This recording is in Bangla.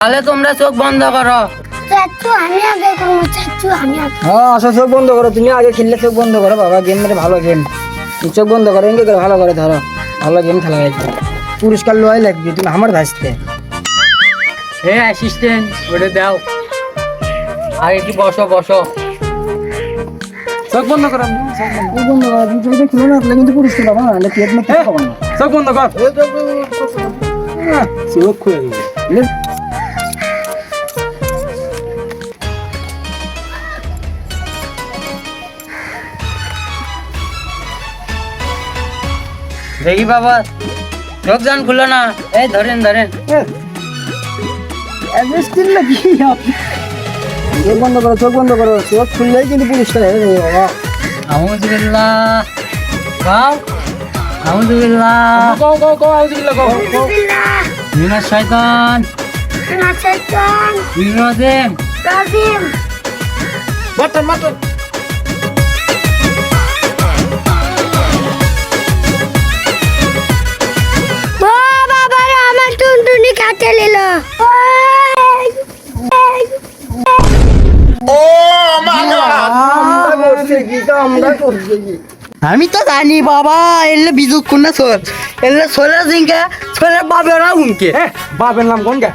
তাহলে তোমরা চোখ বন্ধ করো। চাচু আমি আগে করবো, চাচু আমি আগে। হ্যাঁ আসো, চোখ বন্ধ করো। তুমি আগে খেললে চোখ বন্ধ করো বাবা। গেম মেরে ভালো গেম, চোখ বন্ধ করো। এমনি করে ভালো করে ধরো, ভালো গেম খেলা লাগবে, পুরস্কার লয় লাগবে। তুমি আমার ভাসতে হে অ্যাসিস্ট্যান্ট, ওটা দাও। আগে কি বসো বসো। চোখ বন্ধ কর, চোখ বন্ধ করো। তুমি যদি খেলো না তাহলে কিন্তু পুরস্কার পাবো না, পেট মেয়ে কিছু পাবো না। চোখ বন্ধ কর। চোখ খুলে দিবে। দেখি বাবা, চোখ যান খুলো না। এই ধরেন ধরেন। অ্যাডজাস্টিং নাকি? চোখ বন্ধ করো, চোখ বন্ধ করো। চোখ খুললেই কিন্তু পুরস্কার হয়ে যাবে বাবা। আউযুবিল্লাহ। গাও আউযুবিল্লাহ কও কও কও, আউযুবিল্লাহ কও। বিসমিল্লাহ। মিনাশ শাইতান মিনাশ শাইতান রাজিম। রাজিম। Mutton mutton. ও বাবা রে, আমার টুনটুনি কাটে নিল। আমি তো জানি বাবা, এলে বিদ্যুৎ কোন সোর, এলে সোলার জিঙ্কা সোলার পাবে না উনকে। বাপের নাম কোন গা?